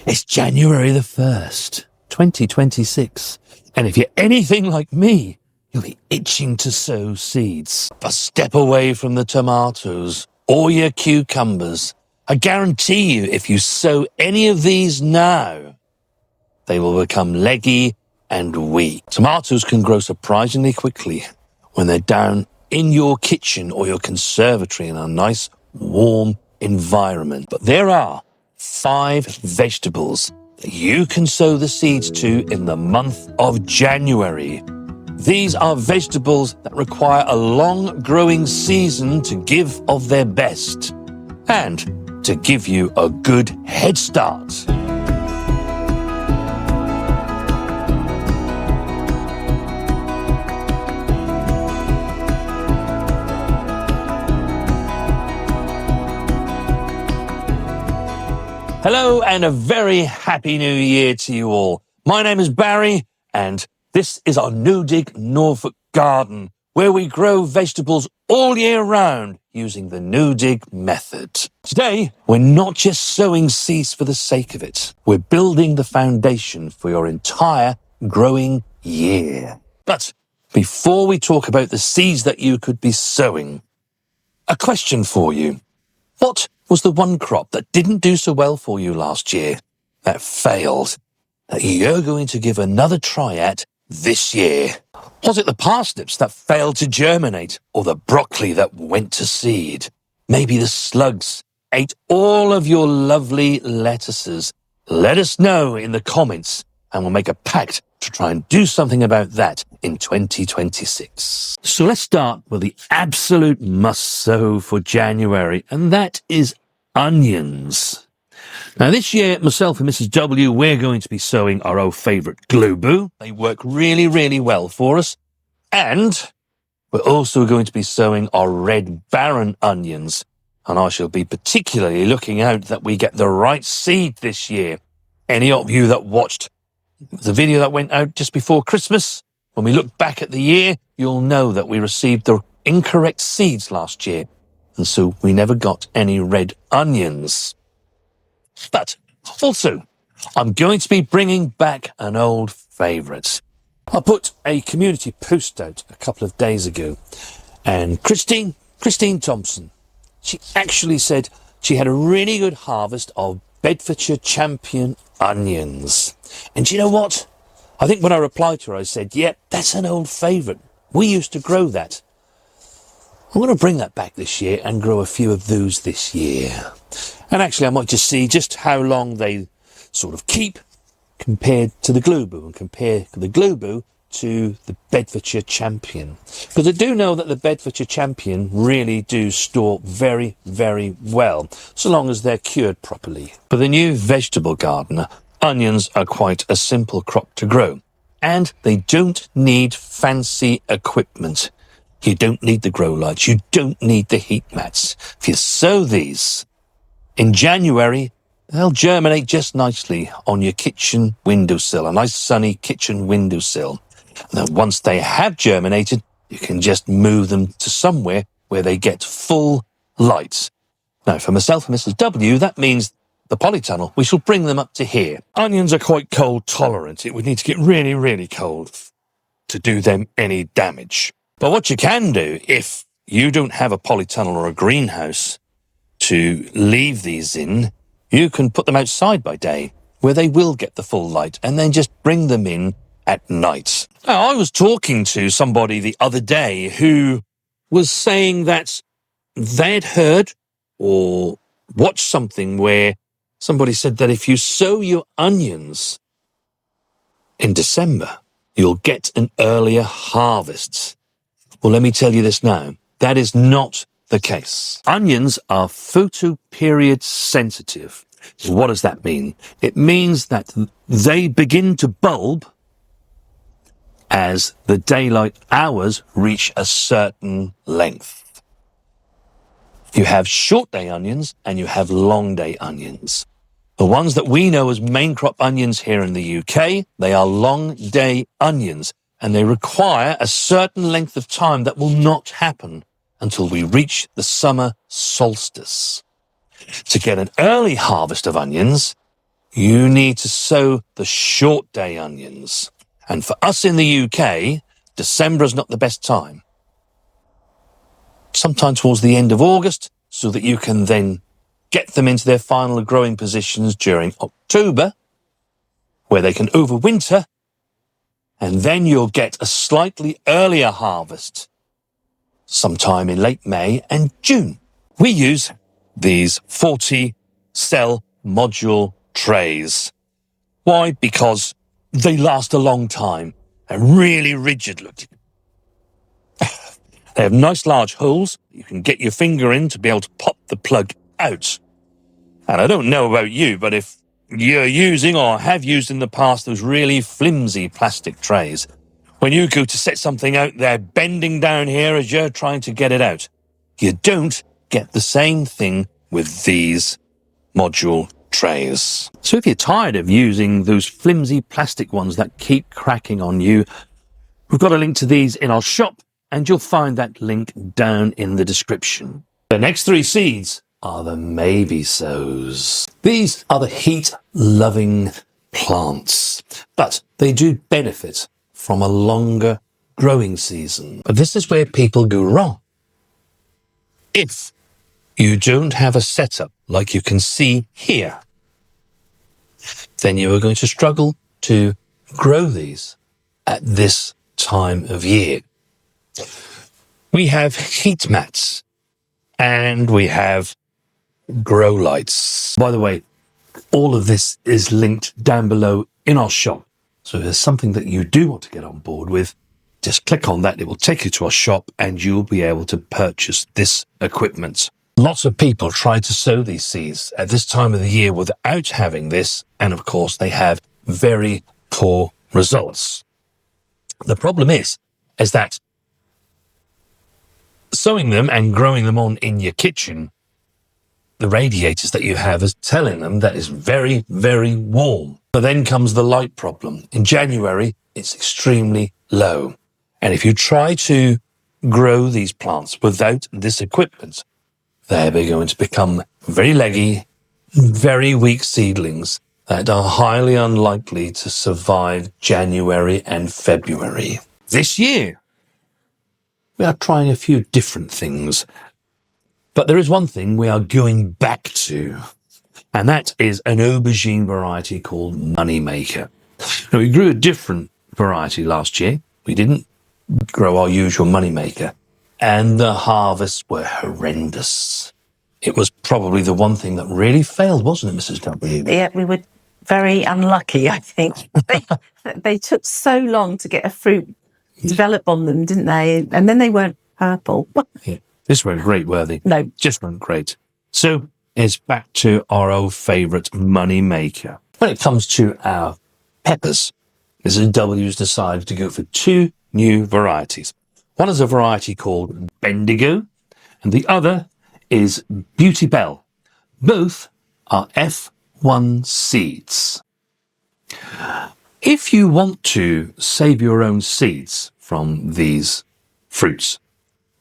It's January the 1st, 2026. And if you're anything like me, you'll be itching to sow seeds. A step away from the tomatoes or your cucumbers. I guarantee you, if you sow any of these now, they will become leggy and weak. Tomatoes can grow surprisingly quickly when they're down in your kitchen or your conservatory in a nice, warm environment. But there are 5 vegetables that you can sow the seeds to in the month of January. These are vegetables that require a long growing season to give of their best and to give you a good head start. Hello and a very happy new year to you all. My name is Barry and this is our New Dig Norfolk garden where we grow vegetables all year round using the New Dig method. Today, we're not just sowing seeds for the sake of it. We're building the foundation for your entire growing year. But before we talk about the seeds that you could be sowing, a question for you. What was the one crop that didn't do so well for you last year, that failed, that you're going to give another try at this year? Was it the parsnips that failed to germinate, or the broccoli that went to seed? Maybe the slugs ate all of your lovely lettuces. Let us know in the comments, and we'll make a pact to try and do something about that in 2026. So let's start with the absolute must-sow for January, and that is onions. Now this year, myself and Mrs. W, we're going to be sowing our old favourite Globo. They work really, really well for us. And we're also going to be sowing our red barren onions. And I shall be particularly looking out that we get the right seed this year. Any of you that watched the video that went out just before Christmas, when we look back at the year, you'll know that we received the incorrect seeds last year. And so we never got any red onions. But also, I'm going to be bringing back an old favourite. I put a community post out a couple of days ago, and Christine Thompson, she actually said she had a really good harvest of Bedfordshire Champion onions. And do you know what? I think when I replied to her, I said, yeah, that's an old favourite. We used to grow that. I'm going to bring that back this year and grow a few of those this year. And actually, I might just see just how long they sort of keep compared to the Globo, and compare the Globo to the Bedfordshire Champion. Because I do know that the Bedfordshire Champion really do store very, very well, so long as they're cured properly. For the new vegetable gardener, onions are quite a simple crop to grow, and they don't need fancy equipment. You don't need the grow lights, you don't need the heat mats. If you sow these in January, they'll germinate just nicely on your kitchen windowsill, a nice sunny kitchen windowsill. And then once they have germinated, you can just move them to somewhere where they get full light. Now, for myself and Mrs. W, that means the polytunnel. We shall bring them up to here. Onions are quite cold tolerant. It would need to get really, really cold to do them any damage. But what you can do, if you don't have a polytunnel or a greenhouse to leave these in, you can put them outside by day where they will get the full light, and then just bring them in at night. Now, I was talking to somebody the other day who was saying that they'd heard or watched something where somebody said that if you sow your onions in December, you'll get an earlier harvest. Well, let me tell you this now. That is not the case. Onions are photoperiod sensitive. What does that mean? It means that they begin to bulb as the daylight hours reach a certain length. You have short day onions and you have long day onions. The ones that we know as main crop onions here in the UK, they are long day onions, and they require a certain length of time that will not happen until we reach the summer solstice. To get an early harvest of onions, you need to sow the short day onions. And for us in the UK, December is not the best time. Sometime towards the end of August, so that you can then get them into their final growing positions during October, where they can overwinter, and then you'll get a slightly earlier harvest, sometime in late May and June. We use these 40-cell module trays. Why? Because they last a long time. They're really rigid looking. They have nice large holes you can get your finger in to be able to pop the plug out. And I don't know about you, but if you're using or have used in the past those really flimsy plastic trays, when you go to set something out, they're bending down here as you're trying to get it out. You don't get the same thing with these module trays. So if you're tired of using those flimsy plastic ones that keep cracking on you, we've got a link to these in our shop, and you'll find that link down in the description. The next three seeds are the maybe sows. These are the heat-loving plants, but they do benefit from a longer growing season. But this is where people go wrong. If you don't have a setup like you can see here, then you are going to struggle to grow these at this time of year. We have heat mats and we have grow lights. By the way, all of this is linked down below in our shop. So if there's something that you do want to get on board with, just click on that. It will take you to our shop and you'll be able to purchase this equipment. Lots of people try to sow these seeds at this time of the year without having this. And of course, they have very poor results. The problem is that sowing them and growing them on in your kitchen, the radiators that you have is telling them that it's very, very warm. But then comes the light problem. In January, it's extremely low. And if you try to grow these plants without this equipment, they're going to become very leggy, very weak seedlings that are highly unlikely to survive January and February. This year, we are trying a few different things. But there is one thing we are going back to, and that is an aubergine variety called Moneymaker. Now, we grew a different variety last year. We didn't grow our usual Moneymaker, and the harvests were horrendous. It was probably the one thing that really failed, wasn't it, Mrs. W? Yeah, we were very unlucky, I think. They took so long to get a fruit develop on them, didn't they? And then they weren't purple. Yeah. This weren't great, were they? No. Just weren't great. So it's back to our old favourite Moneymaker. When it comes to our peppers, Mrs. W's decided to go for two new varieties. One is a variety called Bendigo, and the other is Beauty Bell. Both are F1 seeds. If you want to save your own seeds from these fruits,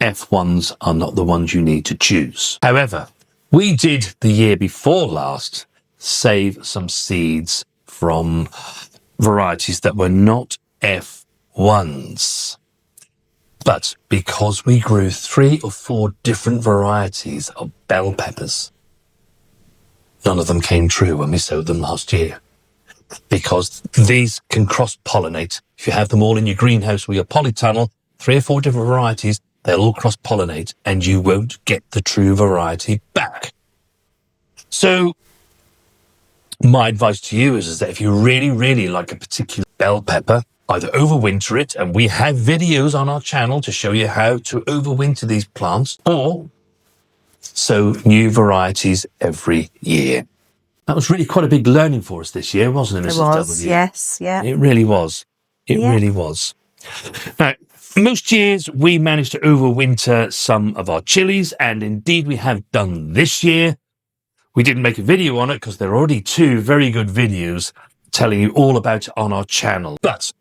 F1s are not the ones you need to choose. However, we did the year before last save some seeds from varieties that were not F1s. But because we grew 3 or 4 different varieties of bell peppers, none of them came true when we sowed them last year. Because these can cross-pollinate. If you have them all in your greenhouse or your polytunnel, 3 or 4 different varieties, they'll all cross-pollinate and you won't get the true variety back. So my advice to you is that if you really, really like a particular bell pepper, either overwinter it, and we have videos on our channel to show you how to overwinter these plants, or sow new varieties every year. That was really quite a big learning for us this year, wasn't it, Mrs. It was, W? yes, yeah. It really was. It really was. Now, most years we managed to overwinter some of our chilies, and indeed we have done this year. We didn't make a video on it because there are already 2 very good videos telling you all about it on our channel. But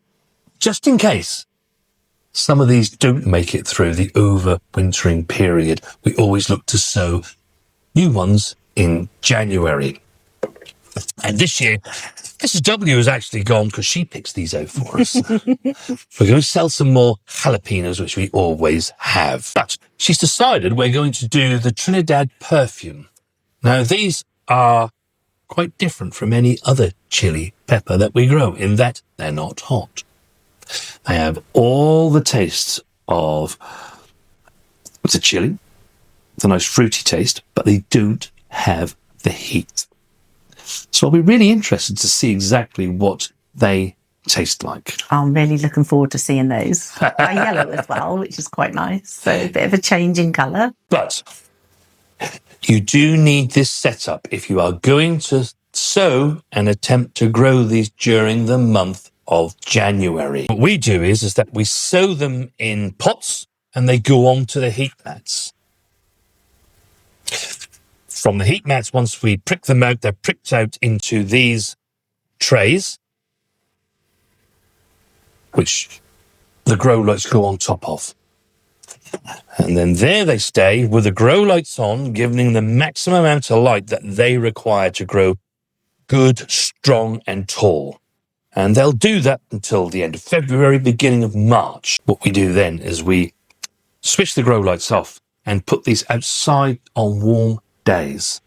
just in case some of these don't make it through the overwintering period, we always look to sow new ones in January. And this year, Mrs. W has actually gone, because she picks these out for us. We're going to sell some more jalapenos, which we always have. But she's decided we're going to do the Trinidad Perfume. Now, these are quite different from any other chili pepper that we grow in that they're not hot. They have all the tastes of the chili. It's a nice fruity taste, but they don't have the heat. So I'll be really interested to see exactly what they taste like. I'm really looking forward to seeing those. They're yellow as well, which is quite nice. So a bit of a change in colour. But you do need this setup if you are going to sow and attempt to grow these during the month of January. What we do is that we sow them in pots and they go on to the heat mats. From the heat mats, once we prick them out, they're pricked out into these trays, which the grow lights go on top of. And then there they stay with the grow lights on, giving the maximum amount of light that they require to grow good, strong and tall. And they'll do that until the end of February, beginning of March. What we do then is we switch the grow lights off and put these outside on warm days.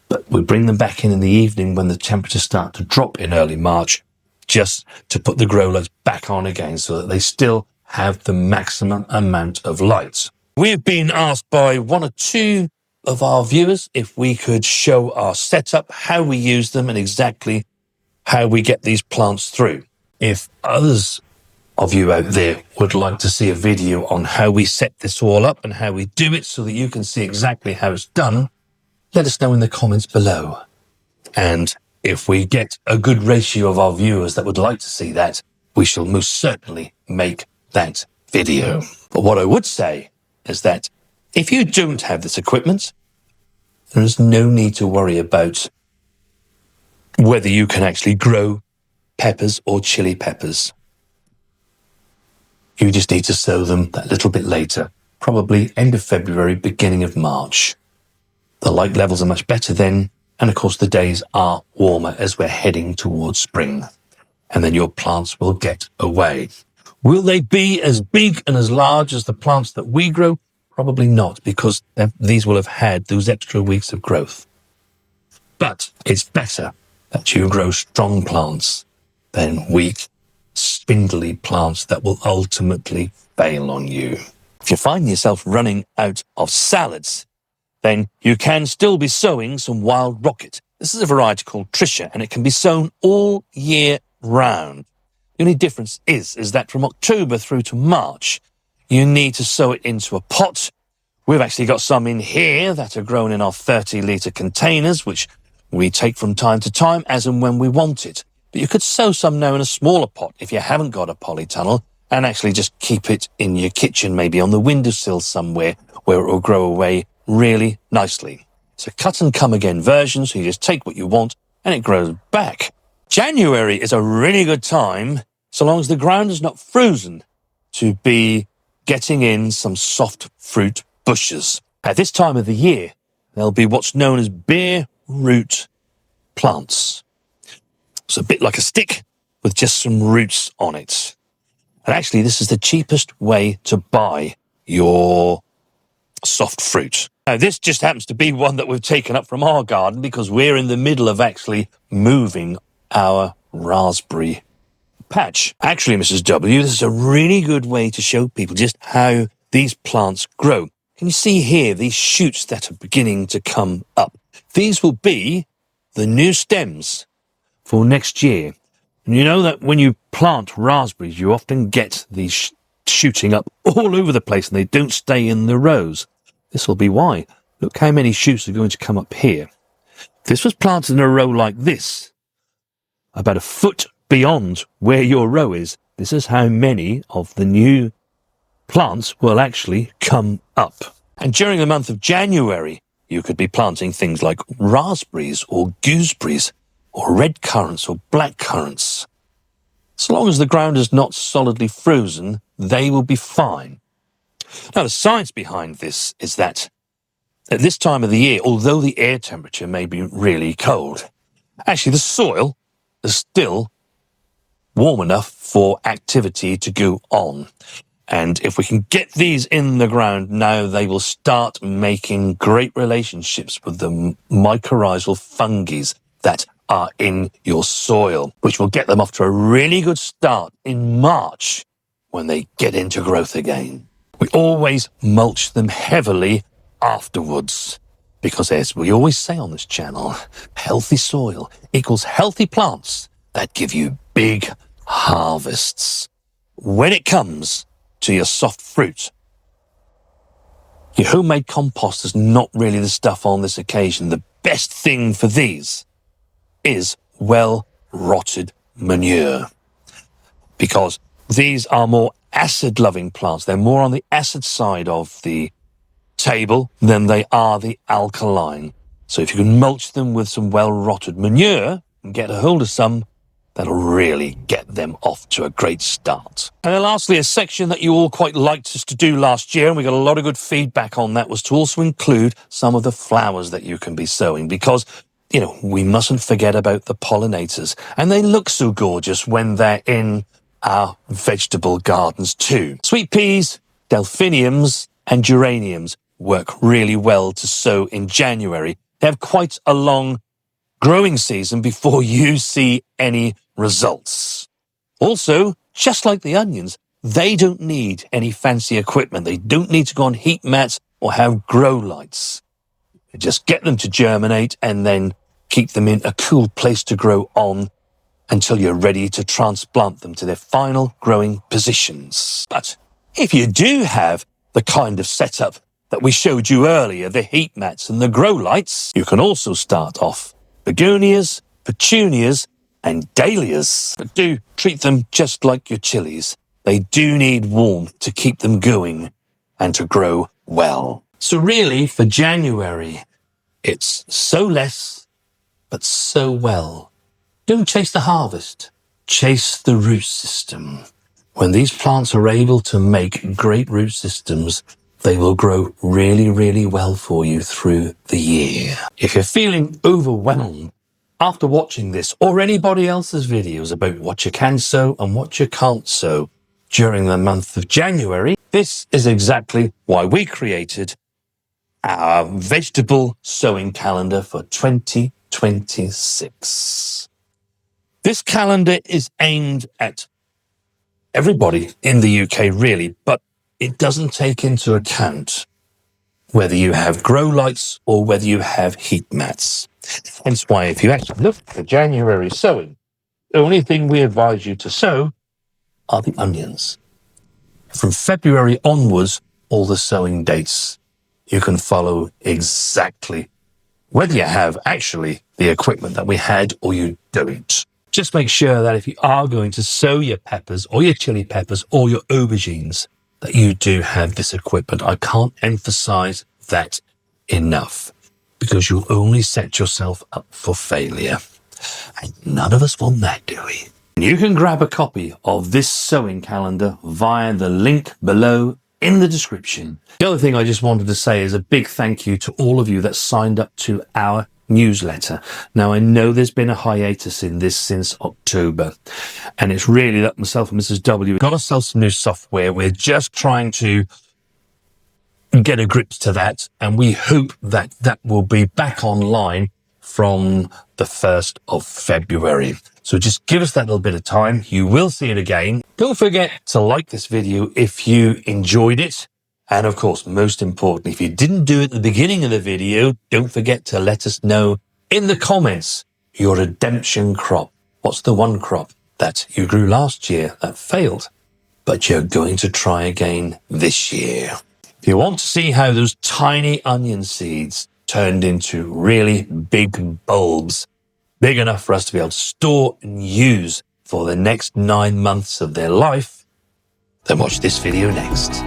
But we bring them back in the evening when the temperatures start to drop in early March, just to put the grow lights back on again so that they still have the maximum amount of light. We've been asked by one or two of our viewers if we could show our setup, how we use them and exactly how we get these plants through. If others of you out there would like to see a video on how we set this all up and how we do it so that you can see exactly how it's done, let us know in the comments below. And if we get a good ratio of our viewers that would like to see that, we shall most certainly make that video. But what I would say is that if you don't have this equipment, there is no need to worry about whether you can actually grow peppers or chili peppers. You just need to sow them that little bit later, probably end of February, beginning of March. The light levels are much better then, and of course the days are warmer as we're heading towards spring. And then your plants will get away. Will they be as big and as large as the plants that we grow? Probably not, because these will have had those extra weeks of growth. But it's better that you grow strong plants than weak, spindly plants that will ultimately fail on you. If you find yourself running out of salads, then you can still be sowing some wild rocket. This is a variety called Trisha, and it can be sown all year round. The only difference is that from October through to March, you need to sow it into a pot. We've actually got some in here that are grown in our 30-litre containers, which we take from time to time as and when we want it. But you could sow some now in a smaller pot if you haven't got a polytunnel and actually just keep it in your kitchen, maybe on the windowsill somewhere where it will grow away really nicely. It's a cut and come again version, so you just take what you want and it grows back. January is a really good time, so long as the ground is not frozen, to be getting in some soft fruit bushes. At this time of the year, there'll be what's known as bare root plants. It's a bit like a stick with just some roots on it. And actually, this is the cheapest way to buy your soft fruit. Now, this just happens to be one that we've taken up from our garden because we're in the middle of actually moving our raspberry patch. Actually, Mrs. W, this is a really good way to show people just how these plants grow. Can you see here these shoots that are beginning to come up? These will be the new stems for next year. And you know that when you plant raspberries, you often get these shooting up all over the place and they don't stay in the rows. This will be why. Look how many shoots are going to come up here. If this was planted in a row like this, about a foot beyond where your row is, this is how many of the new plants will actually come up. And during the month of January, you could be planting things like raspberries or gooseberries or red currants or black currants. So long as the ground is not solidly frozen, they will be fine. Now, the science behind this is that at this time of the year, although the air temperature may be really cold, Actually, the soil is still warm enough for activity to go on. And if we can get these in the ground now, they will start making great relationships with the mycorrhizal fungi that are in your soil, which will get them off to a really good start in March when they get into growth again. We always mulch them heavily afterwards because, as we always say on this channel, healthy soil equals healthy plants that give you big harvests. When it comes to your soft fruit, your homemade compost is not really the stuff on this occasion. The best thing for these is well-rotted manure, because these are more acid-loving plants. They're more on the acid side of the table than they are the alkaline. So if you can mulch them with some well-rotted manure and get a hold of some, that'll really get them off to a great start. And then lastly, a section that you all quite liked us to do last year, and we got a lot of good feedback on that, was to also include some of the flowers that you can be sowing, because, you know, we mustn't forget about the pollinators. And they look so gorgeous when they're in our vegetable gardens too. Sweet peas, delphiniums, and geraniums work really well to sow in January. They have quite a long growing season before you see any results. Also, just like the onions, they don't need any fancy equipment. They don't need to go on heat mats or have grow lights. You just get them to germinate and then keep them in a cool place to grow on until you're ready to transplant them to their final growing positions. But if you do have the kind of setup that we showed you earlier, the heat mats and the grow lights, you can also start off begonias, petunias, and dahlias. But do treat them just like your chilies. They do need warmth to keep them going and to grow well. So really, for January, it's sow less, but sow well. Don't chase the harvest. Chase the root system. When these plants are able to make great root systems, they will grow really, really well for you through the year. If you're feeling overwhelmed after watching this or anybody else's videos about what you can sow and what you can't sow during the month of January, this is exactly why we created our vegetable sowing calendar for 2026. This calendar is aimed at everybody in the UK, really, but it doesn't take into account whether you have grow lights or whether you have heat mats. Hence why, if you actually look at January sowing, the only thing we advise you to sow are the onions. From February onwards, all the sowing dates, you can follow exactly whether you have actually the equipment that we had or you don't. Just make sure that if you are going to sow your peppers or your chili peppers or your aubergines, that you do have this equipment. I can't emphasize that enough, because you'll only set yourself up for failure. And none of us want that, do we? You can grab a copy of this sowing calendar via the link below in the description. The other thing I just wanted to say is a big thank you to all of you that signed up to our newsletter. Now, I know there's been a hiatus in this since October, and it's really that myself and Mrs. W got ourselves some new software. We're just trying to get a grip to that, and we hope that that will be back online from the 1st of February. So just give us that little bit of time. You will see it again. Don't forget to like this video if you enjoyed it. And of course, most importantly, if you didn't do it at the beginning of the video, don't forget to let us know in the comments your redemption crop. What's the one crop that you grew last year that failed, but you're going to try again this year? If you want to see how those tiny onion seeds turned into really big bulbs, big enough for us to be able to store and use for the next 9 months of their life, then watch this video next.